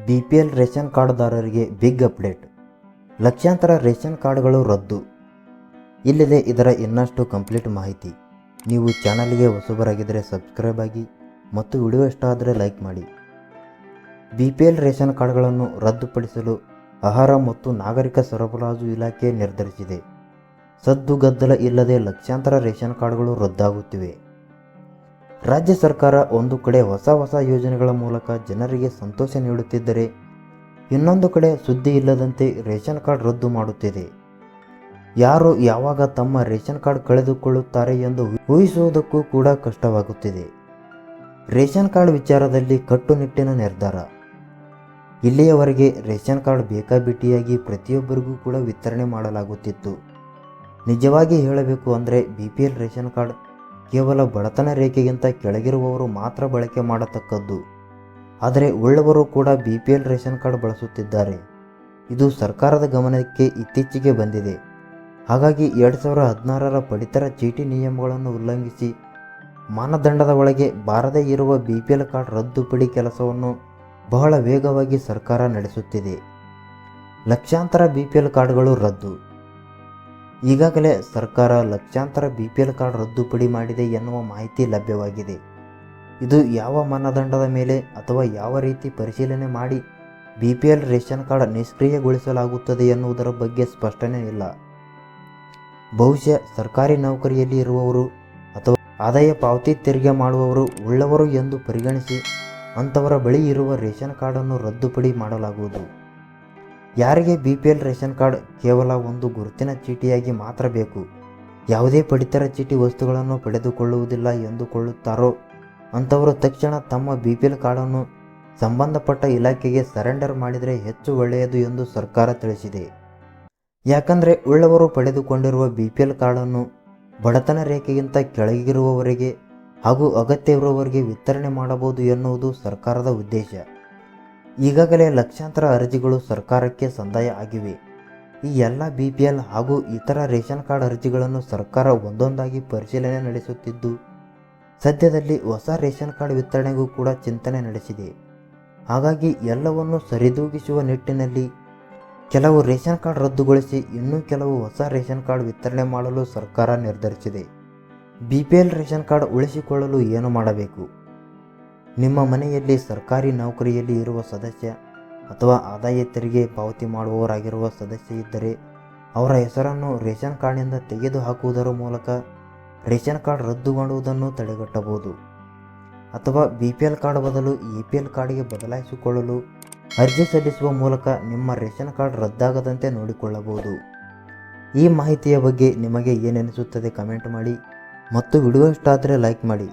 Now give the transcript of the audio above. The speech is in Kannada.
BPL ರೇಷನ್ ಕಾರ್ಡ್ದಾರರಿಗೆ ಬಿಗ್ ಅಪ್ಡೇಟ್. ಲಕ್ಷಾಂತರ ರೇಷನ್ ಕಾರ್ಡ್ಗಳು ರದ್ದು. ಇಲ್ಲಿದೆ ಇದರ ಇನ್ನಷ್ಟು ಕಂಪ್ಲೀಟ್ ಮಾಹಿತಿ. ನೀವು ಚಾನಲ್ಗೆ ಹೊಸಬರಾಗಿದ್ದರೆ ಸಬ್ಸ್ಕ್ರೈಬ್ ಆಗಿ ಮತ್ತು ವಿಡಿಯೋ ಇಷ್ಟ ಆದರೆ ಲೈಕ್ ಮಾಡಿ. BPL ರೇಷನ್ ಕಾರ್ಡ್ಗಳನ್ನು ರದ್ದುಪಡಿಸಲು ಆಹಾರ ಮತ್ತು ನಾಗರಿಕ ಸರಬರಾಜು ಇಲಾಖೆ ನಿರ್ಧರಿಸಿದೆ. ಸದ್ದುಗದ್ದಲ ಇಲ್ಲದೆ ಲಕ್ಷಾಂತರ ರೇಷನ್ ಕಾರ್ಡ್ಗಳು ರದ್ದಾಗುತ್ತಿವೆ. ರಾಜ್ಯ ಸರ್ಕಾರ ಒಂದು ಕಡೆ ಹೊಸ ಯೋಜನೆಗಳ ಮೂಲಕ ಜನರಿಗೆ ಸಂತೋಷ ನೀಡುತ್ತಿದ್ದರೆ ಇನ್ನೊಂದು ಕಡೆ ಸುದ್ದಿ ಇಲ್ಲದಂತೆ ರೇಷನ್ ಕಾರ್ಡ್ ರದ್ದು ಮಾಡುತ್ತಿದೆ. ಯಾರು ಯಾವಾಗ ತಮ್ಮ ರೇಷನ್ ಕಾರ್ಡ್ ಕಳೆದುಕೊಳ್ಳುತ್ತಾರೆ ಎಂದು ಊಹಿಸುವುದಕ್ಕೂ ಕೂಡ ಕಷ್ಟವಾಗುತ್ತಿದೆ. ರೇಷನ್ ಕಾರ್ಡ್ ವಿಚಾರದಲ್ಲಿ ಕಟ್ಟುನಿಟ್ಟಿನ ನಿರ್ಧಾರ. ಇಲ್ಲಿಯವರೆಗೆ ರೇಷನ್ ಕಾರ್ಡ್ ಬೇಕಾಬಿಟ್ಟಿಯಾಗಿ ಪ್ರತಿಯೊಬ್ಬರಿಗೂ ಕೂಡ ವಿತರಣೆ ಮಾಡಲಾಗುತ್ತಿತ್ತು. ನಿಜವಾಗಿ ಹೇಳಬೇಕು ಅಂದರೆ BPL ರೇಷನ್ ಕಾರ್ಡ್ ಕೇವಲ ಬಡತನ ರೇಖೆಗಿಂತ ಕೆಳಗಿರುವವರು ಮಾತ್ರ ಬಳಕೆ ಮಾಡತಕ್ಕದ್ದು. ಆದರೆ ಉಳ್ಳವರು ಕೂಡ BPL ರೇಷನ್ ಕಾರ್ಡ್ ಬಳಸುತ್ತಿದ್ದಾರೆ. ಇದು ಸರ್ಕಾರದ ಗಮನಕ್ಕೆ ಇತ್ತೀಚೆಗೆ ಬಂದಿದೆ. ಹಾಗಾಗಿ 2016ರ ಪಡಿತರ ಚೀಟಿ ನಿಯಮಗಳನ್ನು ಉಲ್ಲಂಘಿಸಿ ಮಾನದಂಡದ ಒಳಗೆ ಬಾರದೇ ಇರುವ BPL ಕಾರ್ಡ್ ರದ್ದುಪಡಿ ಕೆಲಸವನ್ನು ಬಹಳ ವೇಗವಾಗಿ ಸರ್ಕಾರ ನಡೆಸುತ್ತಿದೆ. ಲಕ್ಷಾಂತರ BPL ಕಾರ್ಡ್ಗಳು ರದ್ದು. ಈಗಾಗಲೇ ಸರ್ಕಾರ ಲಕ್ಷಾಂತರ BPL ಕಾರ್ಡ್ ರದ್ದುಪಡಿ ಮಾಡಿದೆ ಎನ್ನುವ ಮಾಹಿತಿ ಲಭ್ಯವಾಗಿದೆ. ಇದು ಯಾವ ಮಾನದಂಡದ ಮೇಲೆ ಅಥವಾ ಯಾವ ರೀತಿ ಪರಿಶೀಲನೆ ಮಾಡಿ BPL ರೇಷನ್ ಕಾರ್ಡ್ ನಿಷ್ಕ್ರಿಯಗೊಳಿಸಲಾಗುತ್ತದೆ ಎನ್ನುವುದರ ಬಗ್ಗೆ ಸ್ಪಷ್ಟನೆ ಇಲ್ಲ. ಬಹುಶಃ ಸರ್ಕಾರಿ ನೌಕರಿಯಲ್ಲಿ ಇರುವವರು ಅಥವಾ ಆದಾಯ ಪಾವತಿ ತೆರಿಗೆ ಮಾಡುವವರು ಉಳ್ಳವರು ಎಂದು ಪರಿಗಣಿಸಿ ಅಂಥವರ ಬಳಿ ಇರುವ ರೇಷನ್ ಕಾರ್ಡನ್ನು ರದ್ದುಪಡಿ ಮಾಡಲಾಗುವುದು. ಯಾರಿಗೆ BPL ರೇಷನ್ ಕಾರ್ಡ್ ಕೇವಲ ಒಂದು ಗುರುತಿನ ಚೀಟಿಯಾಗಿ ಮಾತ್ರ ಬೇಕು, ಯಾವುದೇ ಪಡಿತರ ಚೀಟಿ ವಸ್ತುಗಳನ್ನು ಪಡೆದುಕೊಳ್ಳುವುದಿಲ್ಲ ಎಂದುಕೊಳ್ಳುತ್ತಾರೋ ಅಂಥವರು ತಕ್ಷಣ ತಮ್ಮ BPL ಕಾರ್ಡನ್ನು ಸಂಬಂಧಪಟ್ಟ ಇಲಾಖೆಗೆ ಸರೆಂಡರ್ ಮಾಡಿದರೆ ಹೆಚ್ಚು ಒಳ್ಳೆಯದು ಎಂದು ಸರ್ಕಾರ ತಿಳಿಸಿದೆ. ಯಾಕಂದರೆ ಉಳ್ಳವರು ಪಡೆದುಕೊಂಡಿರುವ BPL ಕಾರ್ಡನ್ನು ಬಡತನ ರೇಖೆಗಿಂತ ಕೆಳಗಿರುವವರಿಗೆ ಹಾಗೂ ಅಗತ್ಯವಿರುವವರಿಗೆ ವಿತರಣೆ ಮಾಡಬಹುದು ಎನ್ನುವುದು ಸರ್ಕಾರದ ಉದ್ದೇಶ. ಈಗಾಗಲೇ ಲಕ್ಷಾಂತರ ಅರ್ಜಿಗಳು ಸರ್ಕಾರಕ್ಕೆ ಸಂದಾಯ ಆಗಿವೆ. ಈ ಎಲ್ಲ BPL ಹಾಗೂ ಇತರ ರೇಷನ್ ಕಾರ್ಡ್ ಅರ್ಜಿಗಳನ್ನು ಸರ್ಕಾರ ಒಂದೊಂದಾಗಿ ಪರಿಶೀಲನೆ ನಡೆಸುತ್ತಿದ್ದು ಸದ್ಯದಲ್ಲಿ ಹೊಸ ರೇಷನ್ ಕಾರ್ಡ್ ವಿತರಣೆಗೂ ಕೂಡ ಚಿಂತನೆ ನಡೆಸಿದೆ. ಹಾಗಾಗಿ ಎಲ್ಲವನ್ನು ಸರಿದೂಗಿಸುವ ನಿಟ್ಟಿನಲ್ಲಿ ಕೆಲವು ರೇಷನ್ ಕಾರ್ಡ್ ರದ್ದುಗೊಳಿಸಿ ಇನ್ನೂ ಕೆಲವು ಹೊಸ ರೇಷನ್ ಕಾರ್ಡ್ ವಿತರಣೆ ಮಾಡಲು ಸರ್ಕಾರ ನಿರ್ಧರಿಸಿದೆ. BPL ರೇಷನ್ ಕಾರ್ಡ್ ಉಳಿಸಿಕೊಳ್ಳಲು ಏನು ಮಾಡಬೇಕು? ನಿಮ್ಮ ಮನೆಯಲ್ಲಿ ಸರ್ಕಾರಿ ನೌಕರಿಯಲ್ಲಿ ಇರುವ ಸದಸ್ಯ ಅಥವಾ ಆದಾಯ ತೆರಿಗೆ ಪಾವತಿ ಮಾಡುವವರಾಗಿರುವ ಸದಸ್ಯ ಇದ್ದರೆ ಅವರ ಹೆಸರನ್ನು ರೇಷನ್ ಕಾರ್ಡ್ನಿಂದ ತೆಗೆದುಹಾಕುವುದರ ಮೂಲಕ ರೇಷನ್ ಕಾರ್ಡ್ ರದ್ದು ಮಾಡುವುದನ್ನು ತಡೆಗಟ್ಟಬಹುದು. ಅಥವಾ BPL ಕಾರ್ಡ್ ಬದಲು APL ಕಾರ್ಡ್ಗೆ ಬದಲಾಯಿಸಿಕೊಳ್ಳಲು ಅರ್ಜಿ ಸಲ್ಲಿಸುವ ಮೂಲಕ ನಿಮ್ಮ ರೇಷನ್ ಕಾರ್ಡ್ ರದ್ದಾಗದಂತೆ ನೋಡಿಕೊಳ್ಳಬಹುದು. ಈ ಮಾಹಿತಿಯ ಬಗ್ಗೆ ನಿಮಗೆ ಏನೆನಿಸುತ್ತದೆ ಕಮೆಂಟ್ ಮಾಡಿ ಮತ್ತು ವಿಡಿಯೋ ಇಷ್ಟ ಆದರೆ ಲೈಕ್ ಮಾಡಿ.